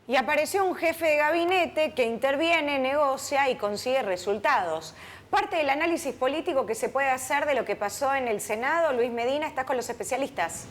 Y apareció un jefe de gabinete que interviene, negocia y consigue resultados. Parte del análisis político que se puede hacer de lo que pasó en el Senado, Luis Medina, estás con los especialistas.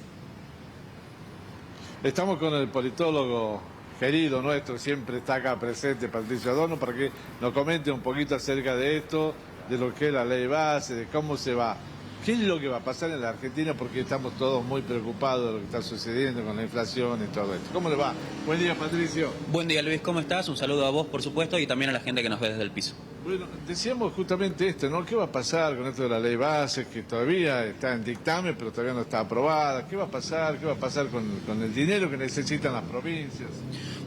Estamos con el politólogo querido nuestro, siempre está acá presente, Patricio Adorno, para que nos comente un poquito acerca de esto, de lo que es la ley base, de cómo se va. ¿Qué es lo que va a pasar en la Argentina? Porque estamos todos muy preocupados de lo que está sucediendo con la inflación y todo esto. ¿Cómo le va? Buen día, Patricio. Buen día, Luis, ¿cómo estás? Un saludo a vos, por supuesto, y también a la gente que nos ve desde el piso. Bueno, decíamos justamente esto, ¿no? ¿Qué va a pasar con esto de la ley base, que todavía está en dictamen, pero todavía no está aprobada? ¿Qué va a pasar? ¿Qué va a pasar con el dinero que necesitan las provincias?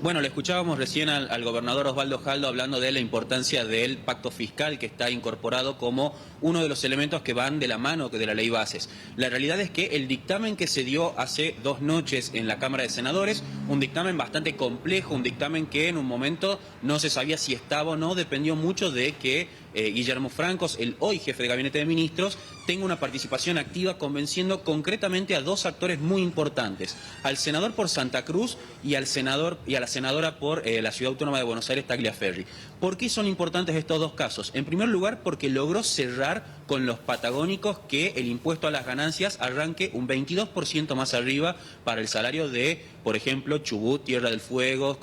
Bueno, le escuchábamos recién al gobernador Osvaldo Jaldo hablando de la importancia del pacto fiscal que está incorporado como uno de los elementos que van de la mano de la ley bases. La realidad es que el dictamen que se dio hace 2 noches en la Cámara de Senadores, un dictamen bastante complejo, un dictamen que en un momento no se sabía si estaba o no, dependió mucho de que Guillermo Francos, el hoy jefe de gabinete de ministros, tenga una participación activa convenciendo concretamente a 2 actores muy importantes, al senador por Santa Cruz y a la senadora por la Ciudad Autónoma de Buenos Aires, Tagliaferri. ¿Por qué son importantes estos 2 casos? En primer lugar, porque logró cerrar con los patagónicos que el impuesto a las ganancias arranque un 22% más arriba para el salario de, por ejemplo, Chubut, Tierra del Fuego,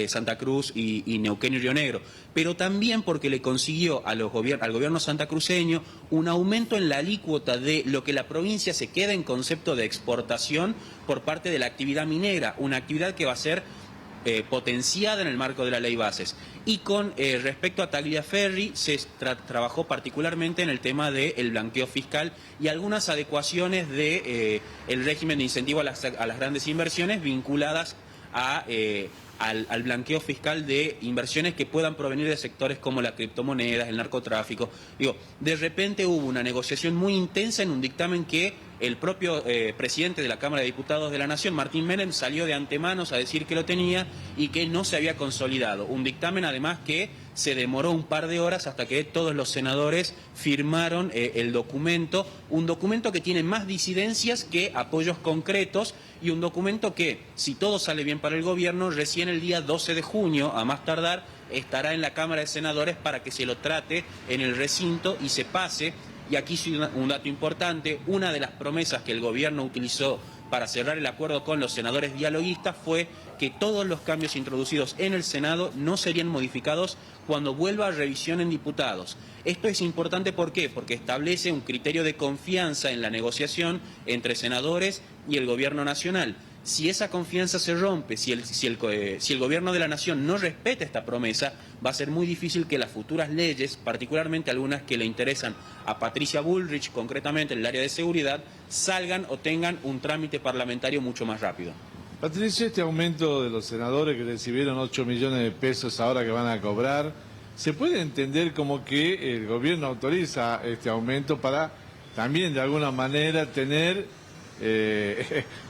Santa Cruz y Neuquén y Río Negro. Pero también porque le consiguió al gobierno santacruceño un aumento en la alícuota de lo que la provincia se queda en concepto de exportación por parte de la actividad minera, una actividad que va a ser potenciada en el marco de la ley bases. Y con respecto a Tagliaferri se trabajó particularmente en el tema del blanqueo fiscal y algunas adecuaciones de el régimen de incentivo a las grandes inversiones vinculadas a al blanqueo fiscal de inversiones que puedan provenir de sectores como las criptomonedas, el narcotráfico. Digo, de repente hubo una negociación muy intensa en un dictamen que el propio presidente de la Cámara de Diputados de la Nación, Martín Menem, salió de antemanos a decir que lo tenía y que no se había consolidado. Un dictamen además que se demoró un par de horas hasta que todos los senadores firmaron el documento, un documento que tiene más disidencias que apoyos concretos y un documento que, si todo sale bien para el gobierno, recién el día 12 de junio, a más tardar, estará en la Cámara de Senadores para que se lo trate en el recinto y se pase. Y aquí sí un dato importante, una de las promesas que el gobierno utilizó para cerrar el acuerdo con los senadores dialoguistas fue que todos los cambios introducidos en el Senado no serían modificados cuando vuelva a revisión en diputados. Esto es importante, ¿por qué? Porque establece un criterio de confianza en la negociación entre senadores y el gobierno nacional. Si esa confianza se rompe, si el gobierno de la nación no respeta esta promesa, va a ser muy difícil que las futuras leyes, particularmente algunas que le interesan a Patricia Bullrich, concretamente en el área de seguridad, salgan o tengan un trámite parlamentario mucho más rápido. Patricia, este aumento de los senadores que recibieron 8 millones de pesos ahora que van a cobrar, ¿se puede entender como que el gobierno autoriza este aumento para también de alguna manera tener...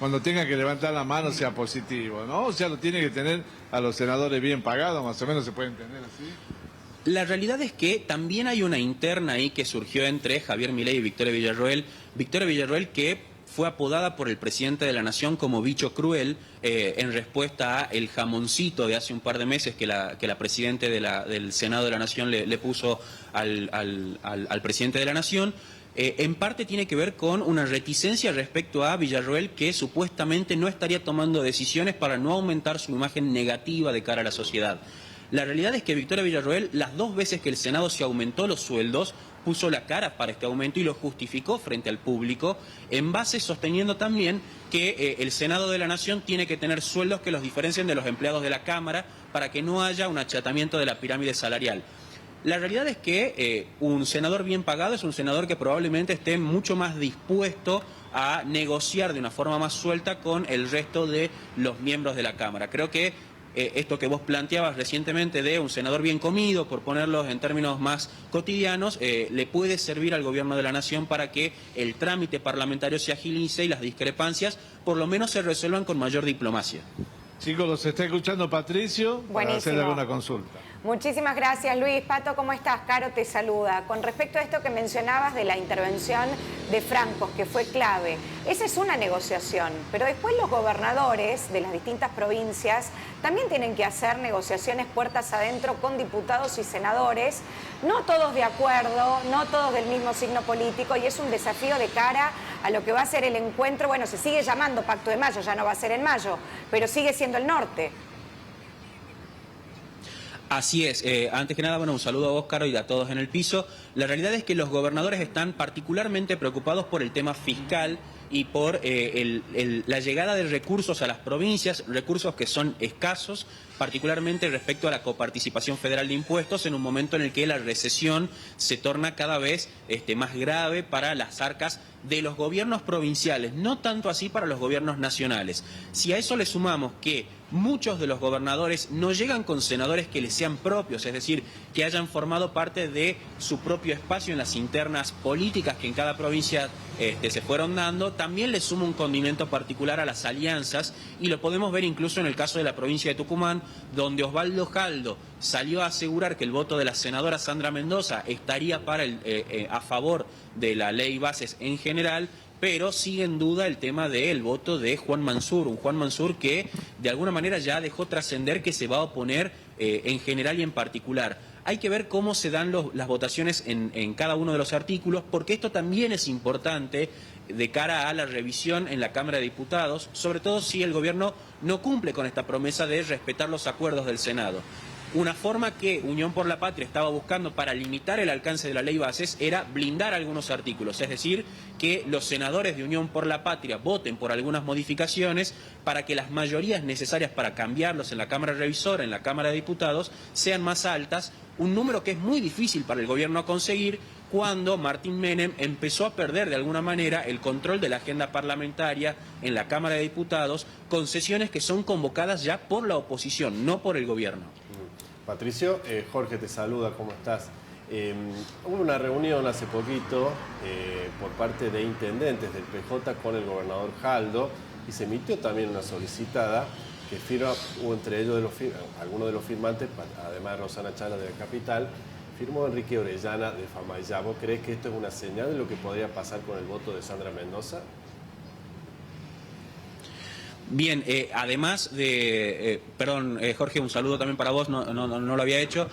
cuando tenga que levantar la mano sea positivo, ¿no? O sea, lo tiene que tener a los senadores bien pagados, más o menos se puede entender así. La realidad es que también hay una interna ahí que surgió entre Javier Milei y Victoria Villarroel. Victoria Villarroel que fue apodada por el presidente de la Nación como bicho cruel en respuesta a el jamoncito de hace un par de meses que la presidenta del Senado de la Nación le puso al presidente de la Nación. En parte tiene que ver con una reticencia respecto a Villarroel, que supuestamente no estaría tomando decisiones para no aumentar su imagen negativa de cara a la sociedad. La realidad es que Victoria Villarroel, las 2 veces que el Senado se aumentó los sueldos, puso la cara para este aumento y lo justificó frente al público, en base sosteniendo también que el Senado de la Nación tiene que tener sueldos que los diferencien de los empleados de la Cámara para que no haya un achatamiento de la pirámide salarial. La realidad es que un senador bien pagado es un senador que probablemente esté mucho más dispuesto a negociar de una forma más suelta con el resto de los miembros de la Cámara. Creo que esto que vos planteabas recientemente de un senador bien comido, por ponerlos en términos más cotidianos, le puede servir al gobierno de la Nación para que el trámite parlamentario se agilice y las discrepancias por lo menos se resuelvan con mayor diplomacia. Chicos, los está escuchando Patricio para Buenísimo. hacerle alguna consulta. Muchísimas gracias, Luis. Pato, ¿cómo estás? Caro te saluda. Con respecto a esto que mencionabas de la intervención de francos, que fue clave, esa es una negociación, pero después los gobernadores de las distintas provincias también tienen que hacer negociaciones puertas adentro con diputados y senadores, no todos de acuerdo, no todos del mismo signo político, y es un desafío de cara a lo que va a ser el encuentro. Bueno, se sigue llamando Pacto de Mayo, ya no va a ser en mayo, pero sigue siendo el norte. Así es. Antes que nada, bueno, un saludo a vos, Caro, y a todos en el piso. La realidad es que los gobernadores están particularmente preocupados por el tema fiscal y por la llegada de recursos a las provincias, recursos que son escasos, particularmente respecto a la coparticipación federal de impuestos, en un momento en el que la recesión se torna cada vez más grave para las arcas de los gobiernos provinciales, no tanto así para los gobiernos nacionales. Si a eso le sumamos que muchos de los gobernadores no llegan con senadores que les sean propios, es decir, que hayan formado parte de su propio espacio en las internas políticas que en cada provincia se fueron dando, también le suma un condimento particular a las alianzas, y lo podemos ver incluso en el caso de la provincia de Tucumán, donde Osvaldo Jaldo salió a asegurar que el voto de la senadora Sandra Mendoza estaría a favor de la ley bases en general, pero sigue en duda el tema del voto de Juan Mansur, un Juan Mansur que de alguna manera ya dejó trascender que se va a oponer en general y en particular. Hay que ver cómo se dan las votaciones en cada uno de los artículos, porque esto también es importante de cara a la revisión en la Cámara de Diputados, sobre todo si el gobierno no cumple con esta promesa de respetar los acuerdos del Senado. Una forma que Unión por la Patria estaba buscando para limitar el alcance de la ley bases era blindar algunos artículos, es decir, que los senadores de Unión por la Patria voten por algunas modificaciones para que las mayorías necesarias para cambiarlos en la Cámara Revisora, en la Cámara de Diputados, sean más altas, un número que es muy difícil para el gobierno conseguir cuando Martín Menem empezó a perder de alguna manera el control de la agenda parlamentaria en la Cámara de Diputados, con sesiones que son convocadas ya por la oposición, no por el gobierno. Patricio, Jorge te saluda, ¿cómo estás? Hubo una reunión hace poquito por parte de intendentes del PJ con el gobernador Jaldo, y se emitió también una solicitada que firma, hubo entre ellos algunos de los firmantes, además de Rosana Chala de la capital, firmó Enrique Orellana de Famaillá. ¿Vos crees que esto es una señal de lo que podría pasar con el voto de Sandra Mendoza? Bien, además de, Jorge, un saludo también para vos, no lo había hecho.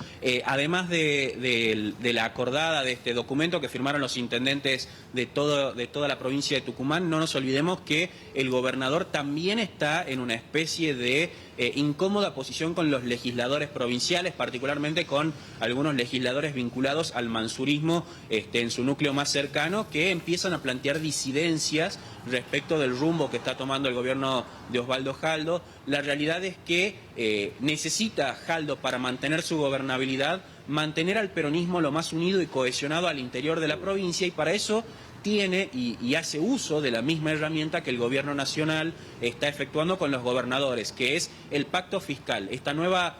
Además de la acordada de este documento que firmaron los intendentes de toda la provincia de Tucumán, no nos olvidemos que el gobernador también está en una especie de incómoda posición con los legisladores provinciales, particularmente con algunos legisladores vinculados al mansurismo en su núcleo más cercano, que empiezan a plantear disidencias respecto del rumbo que está tomando el gobierno de Osvaldo Jaldo. La realidad es que necesita Jaldo, para mantener su gobernabilidad, mantener al peronismo lo más unido y cohesionado al interior de la provincia, y para eso tiene y hace uso de la misma herramienta que el gobierno nacional está efectuando con los gobernadores, que es el pacto fiscal, esta nueva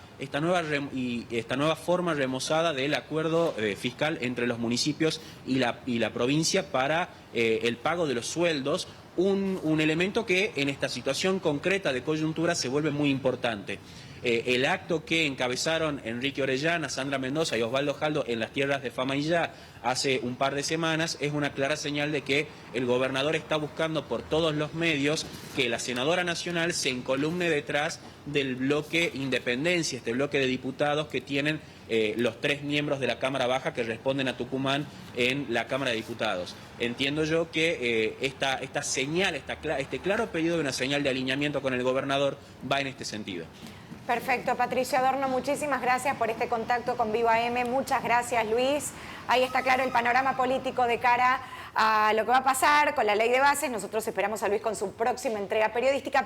forma remozada del acuerdo fiscal entre los municipios y la provincia para el pago de los sueldos, un elemento que en esta situación concreta de coyuntura se vuelve muy importante. El acto que encabezaron Enrique Orellana, Sandra Mendoza y Osvaldo Jaldo en las tierras de Famaillá hace un par de semanas es una clara señal de que el gobernador está buscando por todos los medios que la senadora nacional se encolumne detrás del bloque Independencia, este bloque de diputados que tienen los 3 miembros de la Cámara Baja que responden a Tucumán en la Cámara de Diputados. Entiendo yo que esta señal, este claro pedido de una señal de alineamiento con el gobernador va en este sentido. Perfecto, Patricio Adorno, muchísimas gracias por este contacto con Viva M. Muchas gracias, Luis. Ahí está claro el panorama político de cara a lo que va a pasar con la ley de bases. Nosotros esperamos a Luis con su próxima entrega periodística.